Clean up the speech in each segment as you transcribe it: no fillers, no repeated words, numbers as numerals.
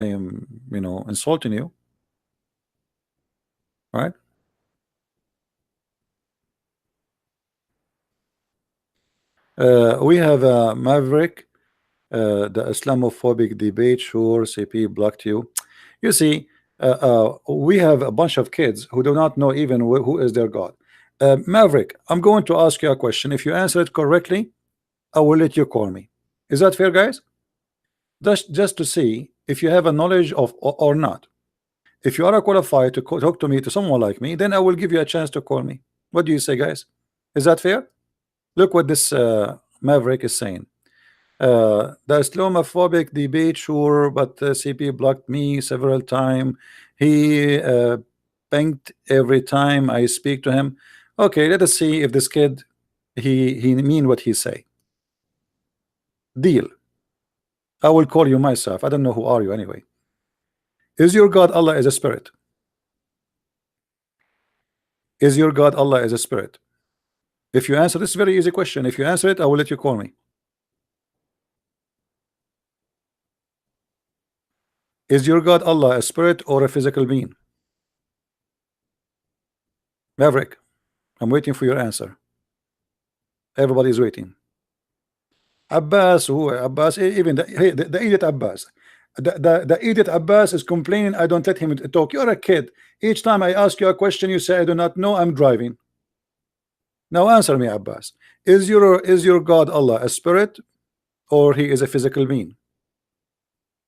am, insulting you, right? We have Maverick, the Islamophobic debate. Sure, CP blocked you. You see, we have a bunch of kids who do not know even who is their God. Maverick, I'm going to ask you a question. If you answer it correctly, I will let you call me. Is that fair, guys? Just to see if you have a knowledge of or not. If you are qualified to talk to me, to someone like me, then I will give you a chance to call me. What do you say, guys? Is that fair? Look what this Maverick is saying. The Islamophobic debate, sure, but CP blocked me several times. He banked every time I speak to him. Okay, let us see if this kid he mean what he say. Deal. I will call you myself. I don't know who are you anyway. Is your God Allah is a spirit? Is your God Allah is a spirit? If you answer this very easy question, if you answer it, I will let you call me. Is your God Allah a spirit or a physical being? Maverick, I'm waiting for your answer. Everybody is waiting. Abbas, who Abbas, even the idiot Abbas. The idiot Abbas is complaining I don't let him talk. You're a kid. Each time I ask you a question, you say I do not know, I'm driving. Now answer me, Abbas. Is your God Allah a spirit or he is a physical being?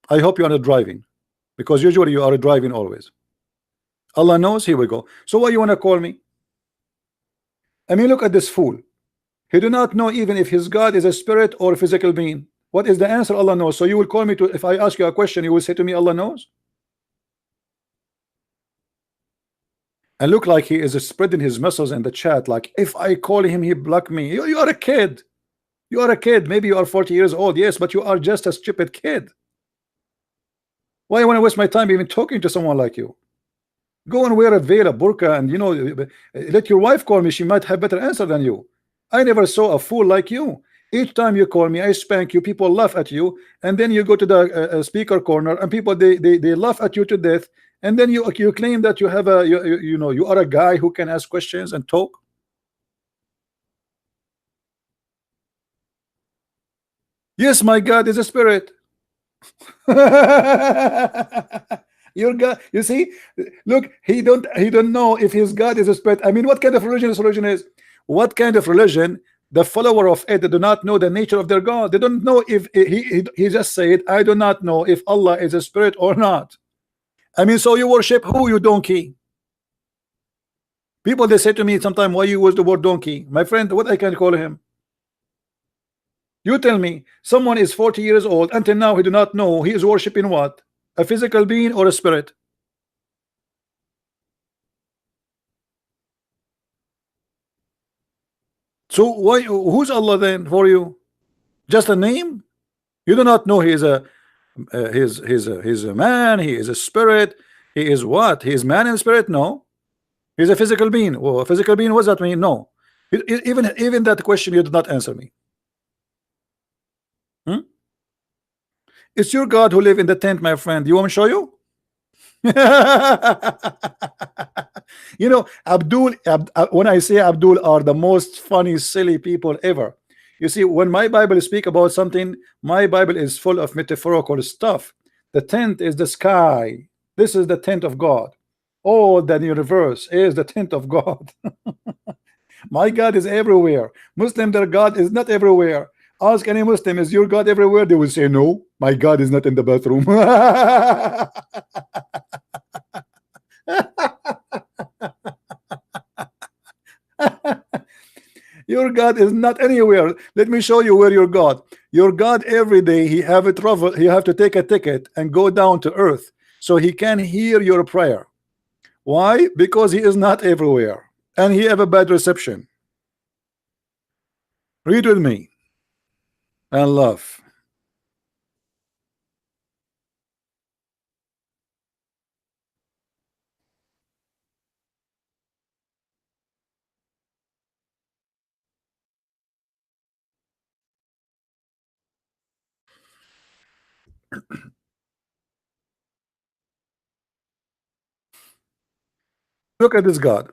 I hope you are not driving, because usually you are driving always. Allah knows. Here we go. So why you want to call me? I mean, look at this fool. He do not know even if his God is a spirit or a physical being. What is the answer? Allah knows. So you will call me to, if I ask you a question, you will say to me Allah knows? And look like he is spreading his muscles in the chat, like if I call him he block me. You are a kid. You are a kid. Maybe you are 40 years old, yes, but you are just a stupid kid. Why I want to waste my time even talking to someone like you? Go and wear a veil, a burqa, and let your wife call me. She might have better answer than you. I never saw a fool like you. Each time you call me, I spank you. People laugh at you, and then you go to the speaker corner, and people they laugh at you to death. And then you claim that you have you are a guy who can ask questions and talk. Yes, my God is a spirit. Your God, you see, look, he don't know if his God is a spirit. I mean, what kind of religion this religion is? What kind of religion? The follower of it, they do not know the nature of their God. They don't know if he just said, I do not know if Allah is a spirit or not. I mean, so you worship who, you donkey? People, they say to me sometimes, why you use the word donkey? My friend, what I can call him? You tell me. Someone is 40 years old until now he do not know he is worshiping what? A physical being or a spirit? So why, who's Allah then for you? Just a name? You do not know he is he's a man, he is a spirit, he is what? He is man and spirit? No. He's a physical being. Well, a physical being, what does that mean? No. Even that question you did not answer me. Hmm? It's your God who live in the tent, my friend. You want me to show you? When I say Abdul are the most funny, silly people ever. You see, when my Bible speak about something, my Bible is full of metaphorical stuff. The tent is the sky. This is the tent of God. All the universe is the tent of God. My God is everywhere. Muslim, their God is not everywhere. Ask any Muslim, is your God everywhere? They will say, no, my God is not in the bathroom. Your God is not anywhere. Let me show you where your God. Your God every day he have a travel. He have to take a ticket and go down to earth so he can hear your prayer. Why? Because he is not everywhere and he have a bad reception. Read with me and laugh. Look at this God.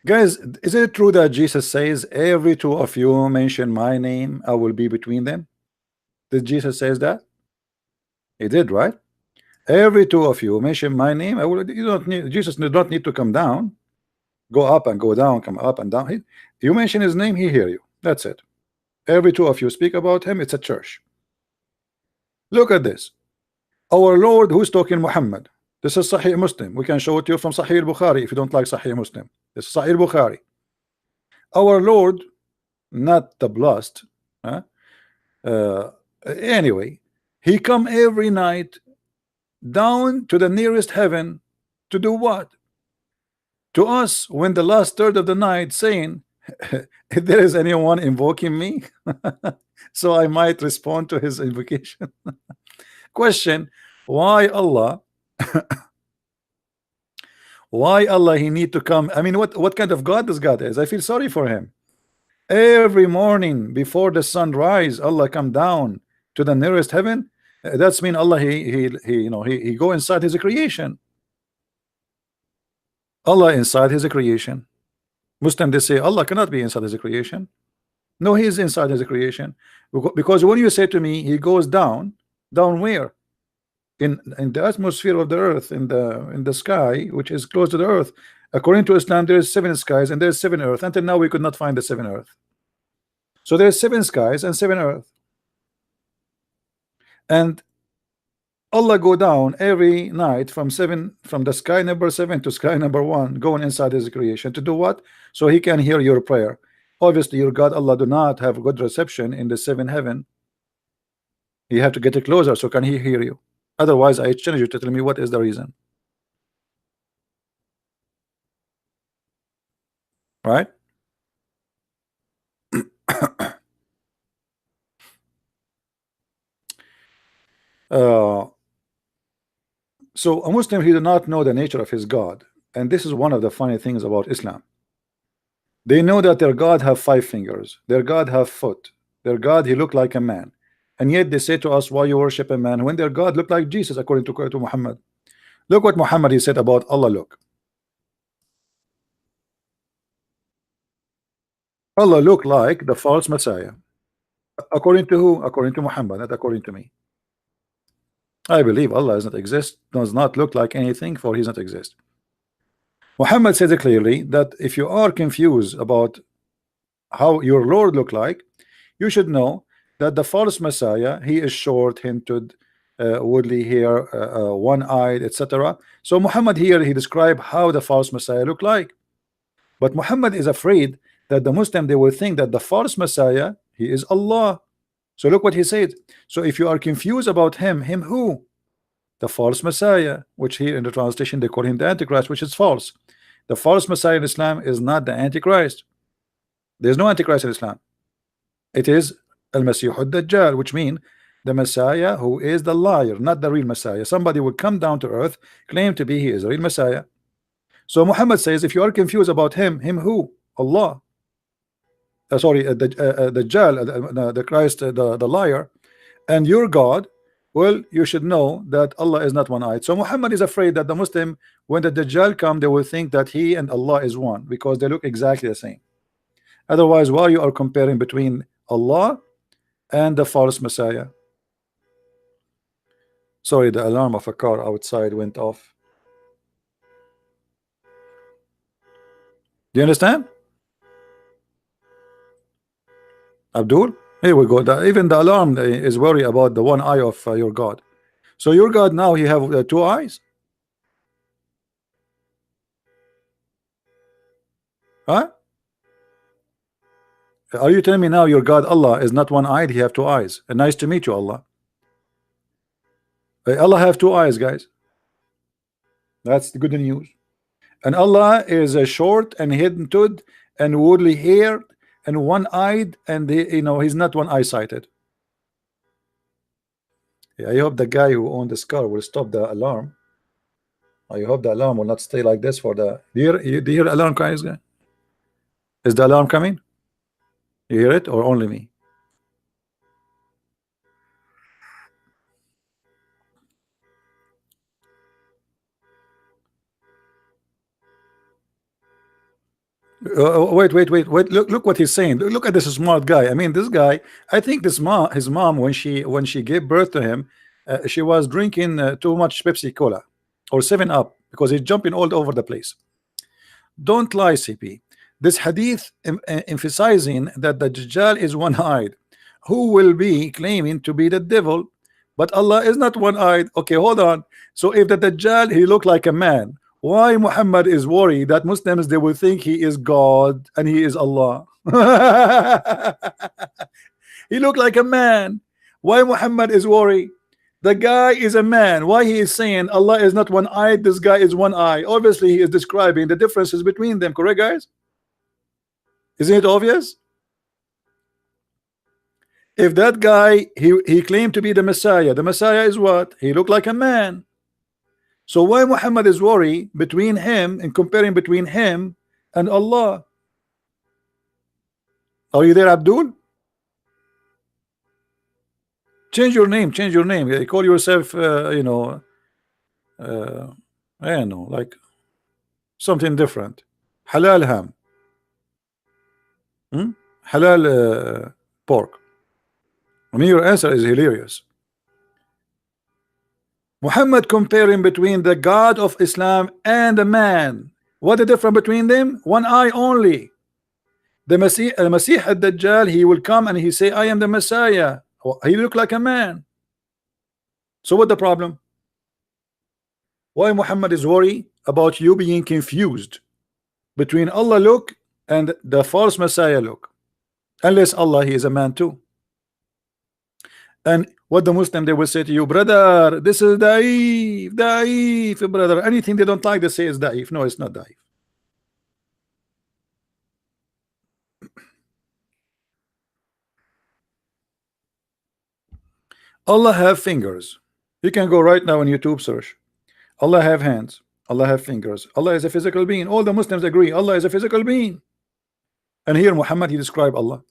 Guys, is it true that Jesus says, every two of you mention my name, I will be between them? Did Jesus says that? He did, right? Every two of you mention my name, I will. You don't need, Jesus did not need to come down, go up and go down, come up and down. You mention his name, he hear you. That's it. Every two of you speak about him, it's a church. Look at this. Our Lord, who's talking? Muhammad. This is Sahih Muslim. We can show it to you from Sahih Bukhari if you don't like Sahih Muslim. This is Sahih Bukhari. Our Lord, not the blessed. Huh? Anyway, he come every night down to the nearest heaven to do what? To us, when the last third of the night, saying, if there is anyone invoking me, so I might respond to his invocation. Question: why Allah? Why Allah he need to come? I mean, what kind of God this God is? I feel sorry for him. Every morning before the sun rise, Allah come down to the nearest heaven. That's mean Allah he go inside his creation. Allah inside his creation. Muslim, they say Allah cannot be inside his creation. No, he is inside his creation. Because when you say to me he goes down where? In the atmosphere of the earth, in the sky, which is close to the earth. According to Islam, there is 7 skies and there's 7 earth. Until now we could not find the 7 earth. So there's 7 skies and 7 earth. And Allah go down every night from the sky number 7 to sky number 1, going inside his creation to do what? So he can hear your prayer. Obviously your God Allah do not have good reception in the 7th heaven. You have to get it closer, so can he hear you? Otherwise I challenge you to tell me what is the reason. Right? So a Muslim, he do not know the nature of his God, and this is one of the funny things about Islam. They know that their God have 5 fingers, their God have foot, their God he look like a man, and yet they say to us, why you worship a man when their God look like Jesus? According to Muhammad, look what Muhammad he said about Allah. Look, Allah look like the false Messiah. According to who? According to Muhammad, not according to me. I believe Allah does not exist, does not look like anything, for he does not exist. Muhammad says it clearly that if you are confused about how your Lord look like, you should know that the false Messiah, he is short, hinted, woolly hair, one-eyed, etc. So Muhammad here, he described how the false Messiah look like. But Muhammad is afraid that the Muslim, they will think that the false Messiah, he is Allah. So look what he said. So if you are confused about him who? The false Messiah, which here in the translation they call him the Antichrist, which is false. The false Messiah in Islam is not the Antichrist. There's no Antichrist in Islam. It is Al-Masih al-Dajjal, which means the Messiah who is the liar, not the real Messiah. Somebody will come down to earth, claim to be he is a real Messiah. So Muhammad says, if you are confused about him who? Allah. Sorry, Dajjal, the Christ, the liar, and your God, well, you should know that Allah is not one-eyed. So Muhammad is afraid that the Muslim, when the Dajjal come, they will think that he and Allah is one, because they look exactly the same. Otherwise, why you are comparing between Allah and the false Messiah? Sorry, the alarm of a car outside went off. Do you understand? Abdul, here we go. Even the alarm is worried about the one eye of your God. So your God now he have 2 eyes? Huh? Are you telling me now your God Allah is not one-eyed, he have 2 eyes? And nice to meet you, Allah. Allah have 2 eyes, guys. That's the good news. And Allah is a short and hidden-toed and woolly hair and one-eyed, and he's not one-eye sighted. Yeah, I hope the guy who owned this car will stop the alarm. I hope the alarm will not stay like this for the. Do you hear alarm, guys? Is the alarm coming? You hear it or only me? Wait. Look what he's saying. Look at this smart guy. I mean, this guy. I think this mom, his mom, when she gave birth to him, she was drinking too much Pepsi Cola or 7 Up because he's jumping all over the place. Don't lie, CP. This hadith emphasizing that the Dajjal is one-eyed, who will be claiming to be the devil, but Allah is not one-eyed. Okay, hold on. So if the Dajjal he looked like a man, why Muhammad is worried that Muslims they will think he is God and he is Allah? He looked like a man. Why Muhammad is worried? The guy is a man. Why he is saying Allah is not one-eyed, this guy is one eye? Obviously he is describing the differences between them, correct guys? Isn't it obvious? If that guy he claimed to be the Messiah is what? He looked like a man. So why Muhammad is worried between him and comparing between him and Allah? Are you there, Abdul? Change your name. Change your name. Call yourself, you know, I don't know, like something different. Halal ham. Halal pork. I mean, your answer is hilarious. Muhammad comparing between the God of Islam and a man. What the difference between them? One eye only. The Masih al-Dajjal, he will come and he say, I am the Messiah. He look like a man. So what the problem? Why Muhammad is worried about you being confused between Allah look and the false Messiah look? Unless Allah, he is a man too. And what the Muslim they will say to you, brother, this is da'if, brother. Anything they don't like, they say is da'if. No, it's not da'if. Allah have fingers. You can go right now on YouTube search. Allah have hands. Allah have fingers. Allah is a physical being. All the Muslims agree Allah is a physical being. And here Muhammad he described Allah.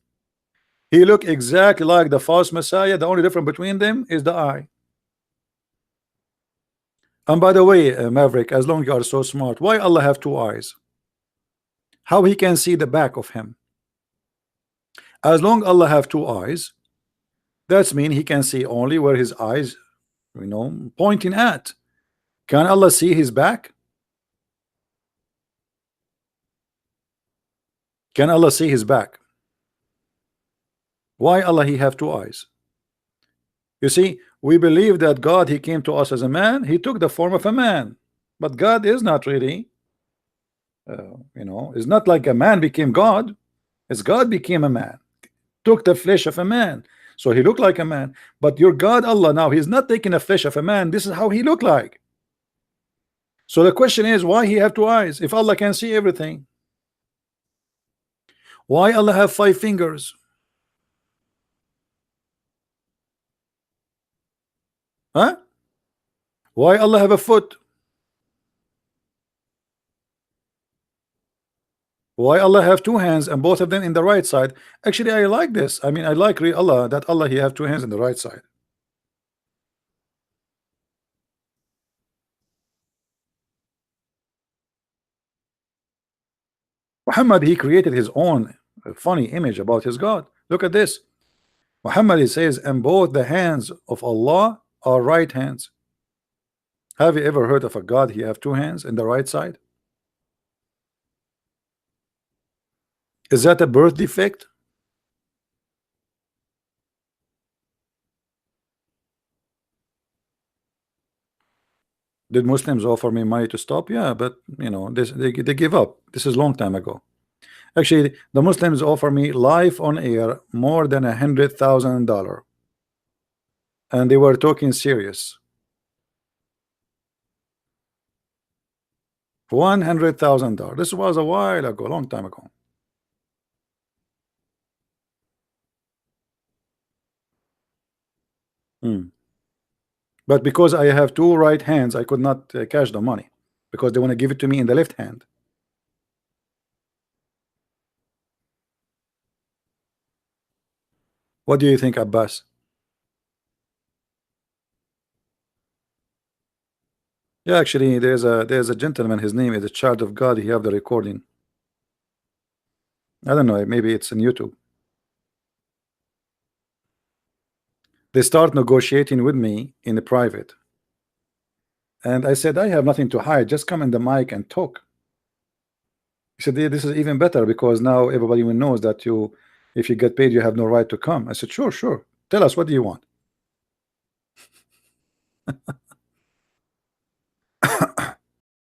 He look exactly like the false Messiah. The only difference between them is the eye. And by the way, Maverick, as long as you are so smart, why Allah have two eyes? How he can see the back of him? As long Allah have two eyes, that's mean he can see only where his eyes, you know, pointing at. Can Allah see his back? Can Allah see his back? Why Allah he have two eyes? You see, we believe that God he came to us as a man. He took the form of a man, but God is not really, you know, it's not like a man became God. It's God became a man, took the flesh of a man. So he looked like a man. But your God Allah now, he's not taking the flesh of a man. This is how he looked like. So the question is, why he have two eyes if Allah can see everything? Why Allah have 5 fingers? Huh? Why Allah have a foot? Why Allah have 2 hands and both of them in the right side? Actually, I like this. I mean, I like Allah that Allah he have 2 hands in the right side. Muhammad he created his own funny image about his God. Look at this. Muhammad he says, and both the hands of Allah are right hands. Have you ever heard of a God he have 2 hands in the right side? Is that a birth defect? Did Muslims offer me money to stop? Yeah, but you know, they give up. This is long time ago. Actually, the Muslims offer me live on air more than $100,000, and they were talking serious. $100,000. This was a while ago, a long time ago. But because I have 2 right hands, I could not cash the money because they want to give it to me in the left hand. What do you think, Abbas? Yeah, actually, there's a gentleman. His name is a child of God. He have the recording. I don't know, maybe it's in YouTube. They start negotiating with me in the private, and I said, I have nothing to hide, just come in the mic and talk. He said, yeah, this is even better because now everybody will knows that you, if you get paid, you have no right to come. I said, sure, sure, tell us, what do you want?